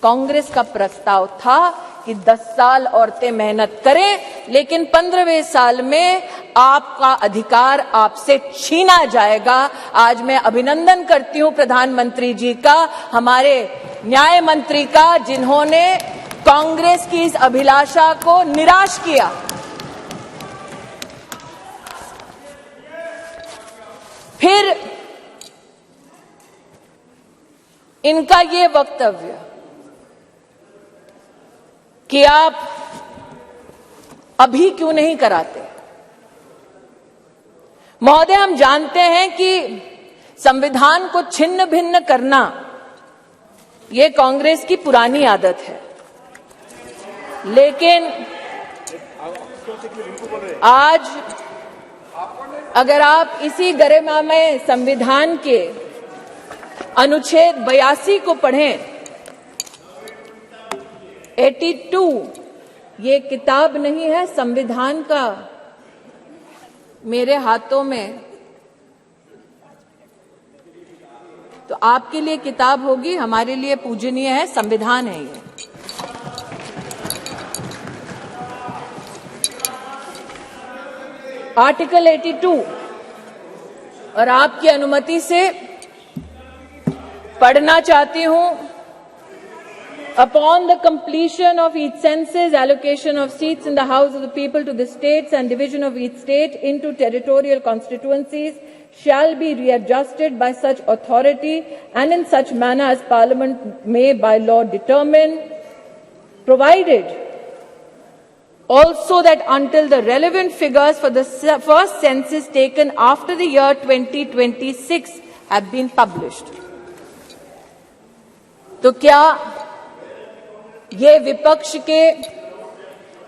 कांग्रेस का प्रस्ताव था कि 10 साल औरतें मेहनत करें, लेकिन 15वें साल में आपका अधिकार आपसे छीना जाएगा। आज मैं अभिनंदन करती हूं प्रधानमंत्री जी का, हमारे न्याय मंत्री का, जिन्होंने कांग्रेस की इस अभिलाषा को निराश किया। फिर इनका ये वक्तव्य कि आप अभी क्यों नहीं कराते। महोदय, हम जानते हैं कि संविधान को छिन्न भिन्न करना ये कांग्रेस की पुरानी आदत है, लेकिन आज अगर आप इसी गरिमामय संविधान के अनुच्छेद 82 को पढ़ें, 82 ये किताब नहीं है संविधान का, मेरे हाथों में, तो आपके लिए किताब होगी, हमारे लिए पूजनीय है, संविधान है ये। आर्टिकल 82 और आपकी अनुमति से पढ़ना चाहती हूं। Upon the completion of each census, allocation of seats in the House of the People to the states and division of each state into territorial constituencies shall be readjusted by such authority and in such manner as Parliament may by law determine, provided also that until the relevant figures for the first census taken after the year 2026 have been published. तो क्या ये विपक्ष के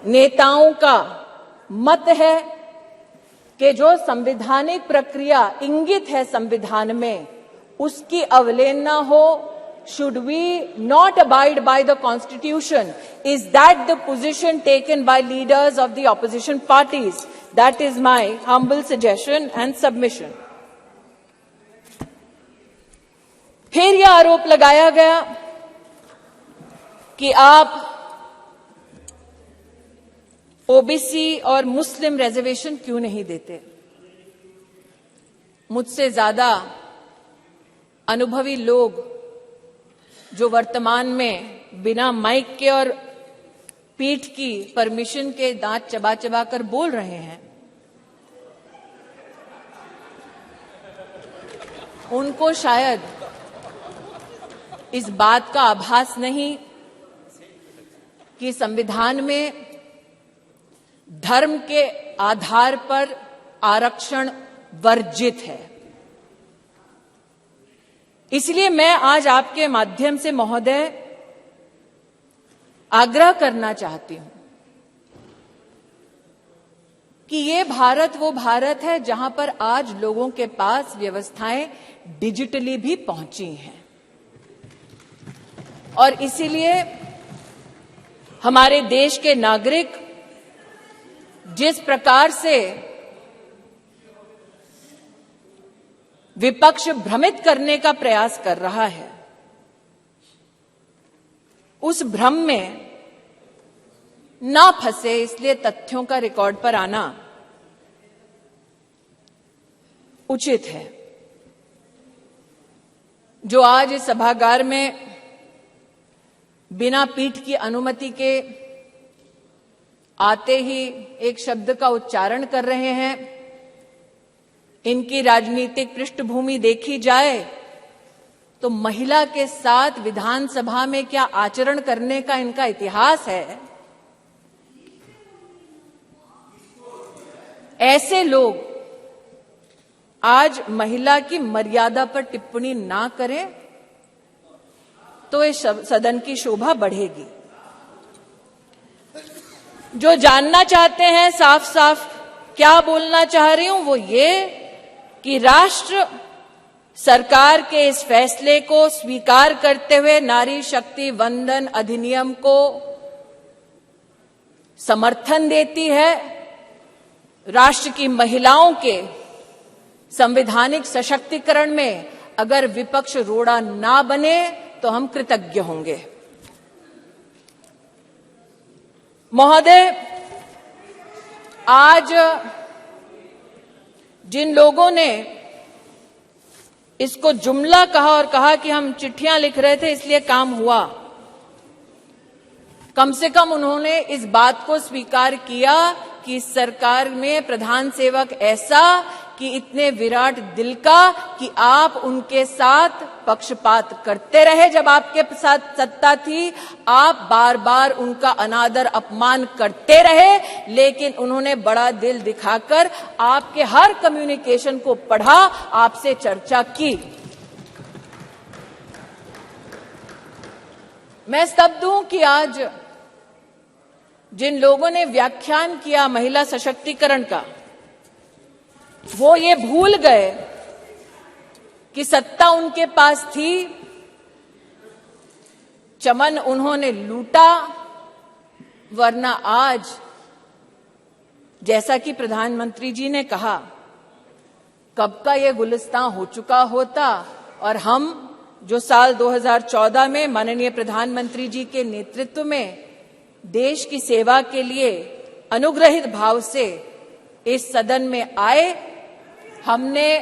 नेताओं का मत है कि जो संवैधानिक प्रक्रिया इंगित है संविधान में, उसकी अवहेलना हो? Should we not abide by the Constitution? Is that the position taken by leaders of the opposition parties? That is my humble suggestion and submission. फिर यह आरोप लगाया गया कि आप ओबीसी और मुस्लिम रिजर्वेशन क्यों नहीं देते। मुझसे ज्यादा अनुभवी लोग जो वर्तमान में बिना माइक के और पीठ की परमिशन के दांत चबा चबा कर बोल रहे हैं, उनको शायद इस बात का आभास नहीं कि संविधान में धर्म के आधार पर आरक्षण वर्जित है। इसलिए मैं आज आपके माध्यम से महोदय आग्रह करना चाहती हूं कि ये भारत वो भारत है जहां पर आज लोगों के पास व्यवस्थाएं डिजिटली भी पहुंची हैं, और इसीलिए हमारे देश के नागरिक जिस प्रकार से विपक्ष भ्रमित करने का प्रयास कर रहा है, उस भ्रम में ना फंसे, इसलिए तथ्यों का रिकॉर्ड पर आना उचित है। जो आज इस सभागार में बिना पीठ की अनुमति के आते ही एक शब्द का उच्चारण कर रहे हैं, इनकी राजनीतिक पृष्ठभूमि देखी जाए तो महिला के साथ विधानसभा में क्या आचरण करने का इनका इतिहास है। ऐसे लोग आज महिला की मर्यादा पर टिप्पणी ना करें तो इस सदन की शोभा बढ़ेगी। जो जानना चाहते हैं साफ साफ क्या बोलना चाह रही हूं, वो ये कि राष्ट्र सरकार के इस फैसले को स्वीकार करते हुए नारी शक्ति वंदन अधिनियम को समर्थन देती है। राष्ट्र की महिलाओं के संवैधानिक सशक्तिकरण में अगर विपक्ष रोड़ा ना बने तो हम कृतज्ञ होंगे। महोदय, आज जिन लोगों ने इसको जुमला कहा और कहा कि हम चिट्ठियां लिख रहे थे इसलिए काम हुआ, कम से कम उन्होंने इस बात को स्वीकार किया कि सरकार में प्रधान सेवक ऐसा कि इतने विराट दिल का कि आप उनके साथ पक्षपात करते रहे। जब आपके साथ सत्ता थी आप बार बार उनका अनादर अपमान करते रहे, लेकिन उन्होंने बड़ा दिल दिखाकर आपके हर कम्युनिकेशन को पढ़ा, आपसे चर्चा की। मैं स्तब्ध हूं कि आज जिन लोगों ने व्याख्यान किया महिला सशक्तिकरण का, वो ये भूल गए कि सत्ता उनके पास थी, चमन उन्होंने लूटा, वरना आज जैसा कि प्रधानमंत्री जी ने कहा कब का ये गुलिस्तां हो चुका होता और हम जो साल 2014 में माननीय प्रधानमंत्री जी के नेतृत्व में देश की सेवा के लिए अनुग्रहित भाव से इस सदन में आए, हमने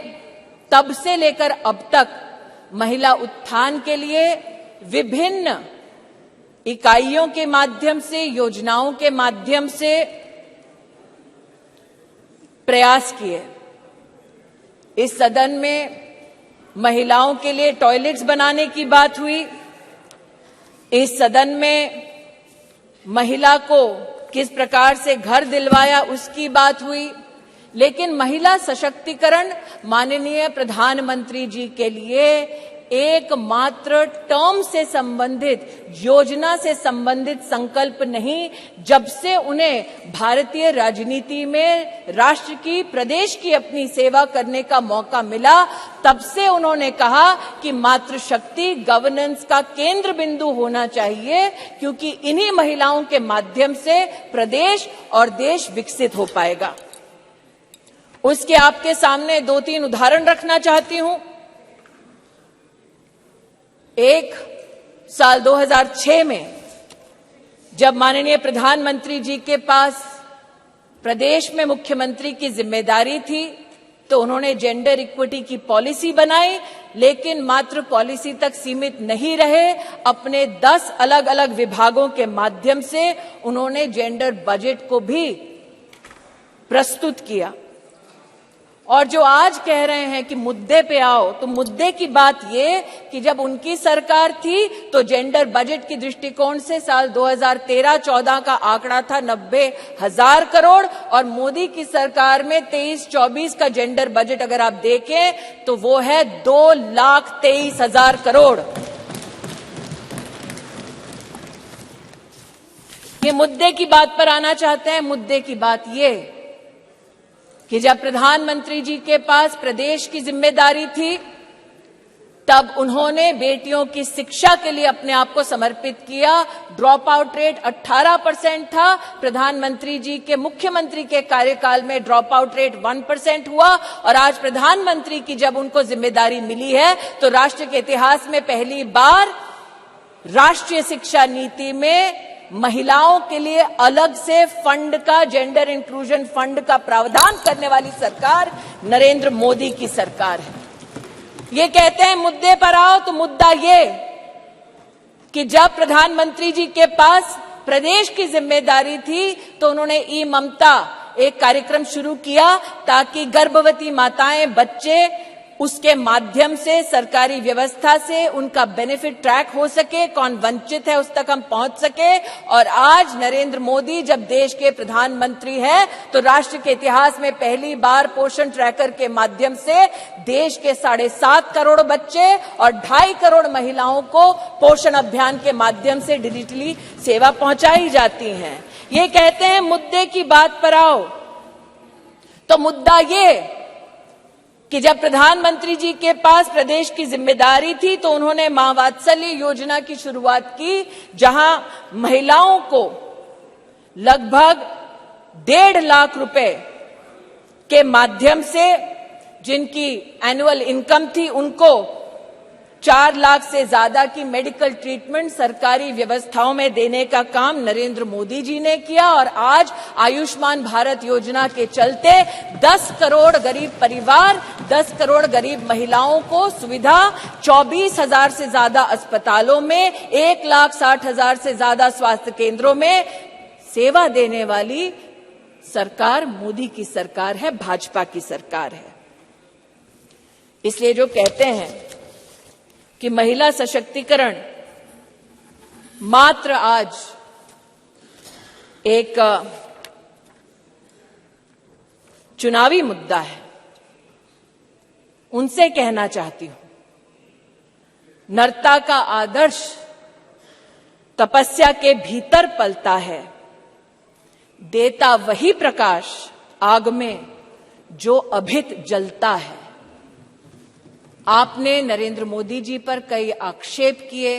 तब से लेकर अब तक महिला उत्थान के लिए विभिन्न इकाइयों के माध्यम से, योजनाओं के माध्यम से प्रयास किए। इस सदन में महिलाओं के लिए टॉयलेट्स बनाने की बात हुई, इस सदन में महिला को किस प्रकार से घर दिलवाया उसकी बात हुई, लेकिन महिला सशक्तिकरण माननीय प्रधानमंत्री जी के लिए एकमात्र टर्म से संबंधित, योजना से संबंधित संकल्प नहीं। जब से उन्हें भारतीय राजनीति में राष्ट्र की, प्रदेश की अपनी सेवा करने का मौका मिला, तब से उन्होंने कहा कि मातृशक्ति गवर्नेंस का केंद्र बिंदु होना चाहिए, क्योंकि इन्हीं महिलाओं के माध्यम से प्रदेश और देश विकसित हो पाएगा। उसके आपके सामने 2-3 उदाहरण रखना चाहती हूं। एक, साल 2006 में जब माननीय प्रधानमंत्री जी के पास प्रदेश में मुख्यमंत्री की जिम्मेदारी थी तो उन्होंने जेंडर इक्विटी की पॉलिसी बनाई, लेकिन मात्र पॉलिसी तक सीमित नहीं रहे, अपने 10 अलग अलग विभागों के माध्यम से उन्होंने जेंडर बजट को भी प्रस्तुत किया। और जो आज कह रहे हैं कि मुद्दे पे आओ, तो मुद्दे की बात ये कि जब उनकी सरकार थी तो जेंडर बजट की दृष्टिकोण से साल 2013-14 का आंकड़ा था 90,000 करोड़ और मोदी की सरकार में 23-24 का जेंडर बजट अगर आप देखें तो वो है 2,23,000 करोड़। ये मुद्दे की बात पर आना चाहते हैं। मुद्दे की बात ये कि जब प्रधानमंत्री जी के पास प्रदेश की जिम्मेदारी थी तब उन्होंने बेटियों की शिक्षा के लिए अपने आप को समर्पित किया। ड्रॉप आउट रेट 18% था, प्रधानमंत्री जी के मुख्यमंत्री के कार्यकाल में ड्रॉप आउट रेट 1% हुआ और आज प्रधानमंत्री की जब उनको जिम्मेदारी मिली है तो राष्ट्र के इतिहास में पहली बार राष्ट्रीय शिक्षा नीति में महिलाओं के लिए अलग से फंड का, जेंडर इंक्लूजन फंड का प्रावधान करने वाली सरकार नरेंद्र मोदी की सरकार है। ये कहते हैं मुद्दे पर आओ, तो मुद्दा ये कि जब प्रधानमंत्री जी के पास प्रदेश की जिम्मेदारी थी तो उन्होंने ई ममता एक कार्यक्रम शुरू किया ताकि गर्भवती माताएं, बच्चे उसके माध्यम से सरकारी व्यवस्था से उनका बेनिफिट ट्रैक हो सके, कौन वंचित है उस तक हम पहुंच सके। और आज नरेंद्र मोदी जब देश के प्रधानमंत्री हैं तो राष्ट्र के इतिहास में पहली बार पोषण ट्रैकर के माध्यम से देश के 7.5 करोड़ बच्चे और 2.5 करोड़ महिलाओं को पोषण अभियान के माध्यम से डिजिटली सेवा पहुंचाई जाती है। ये कहते हैं मुद्दे की बात पर आओ, तो मुद्दा ये कि जब प्रधानमंत्री जी के पास प्रदेश की जिम्मेदारी थी तो उन्होंने मां वात्सल्य योजना की शुरुआत की, जहां महिलाओं को लगभग 1.5 लाख रुपए के माध्यम से जिनकी एनुअल इनकम थी उनको 4 लाख से ज्यादा की मेडिकल ट्रीटमेंट सरकारी व्यवस्थाओं में देने का काम नरेंद्र मोदी जी ने किया और आज आयुष्मान भारत योजना के चलते 10 करोड़ गरीब परिवार, 10 करोड़ गरीब महिलाओं को सुविधा, 24,000 से ज्यादा अस्पतालों में, 1,60,000 से ज्यादा स्वास्थ्य केंद्रों में सेवा देने वाली सरकार मोदी की सरकार है, भाजपा की सरकार है। इसलिए जो कहते हैं कि महिला सशक्तिकरण मात्र आज एक चुनावी मुद्दा है, उनसे कहना चाहती हूं, नरता का आदर्श तपस्या के भीतर पलता है, देता वही प्रकाश आग में जो अभित जलता है। आपने नरेंद्र मोदी जी पर कई आक्षेप किए,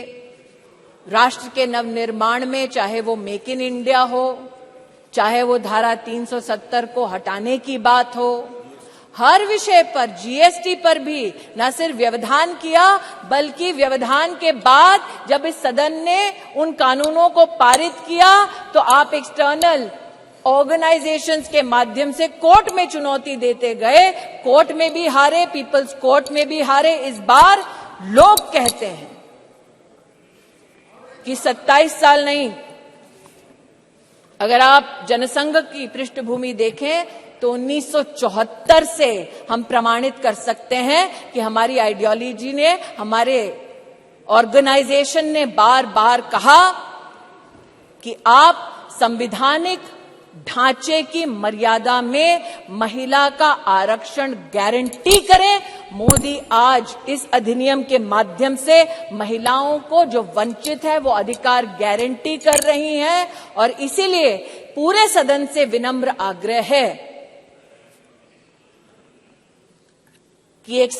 राष्ट्र के नवनिर्माण में, चाहे वो मेक इन इंडिया हो, चाहे वो धारा 370 को हटाने की बात हो, हर विषय पर, जीएसटी पर भी न सिर्फ व्यवधान किया बल्कि व्यवधान के बाद जब इस सदन ने उन कानूनों को पारित किया तो आप एक्सटर्नल ऑर्गेनाइजेशंस के माध्यम से कोर्ट में चुनौती देते गए, कोर्ट में भी हारे, पीपल्स कोर्ट में भी हारे। इस बार लोग कहते हैं कि 27 साल नहीं, अगर आप जनसंघ की पृष्ठभूमि देखें तो 1974 से हम प्रमाणित कर सकते हैं कि हमारी आइडियोलॉजी ने, हमारे ऑर्गेनाइजेशन ने बार बार कहा कि आप संवैधानिक ढांचे की मर्यादा में महिला का आरक्षण गारंटी करें। मोदी आज इस अधिनियम के माध्यम से महिलाओं को जो वंचित है वो अधिकार गारंटी कर रही हैं और इसीलिए पूरे सदन से विनम्र आग्रह है कि एक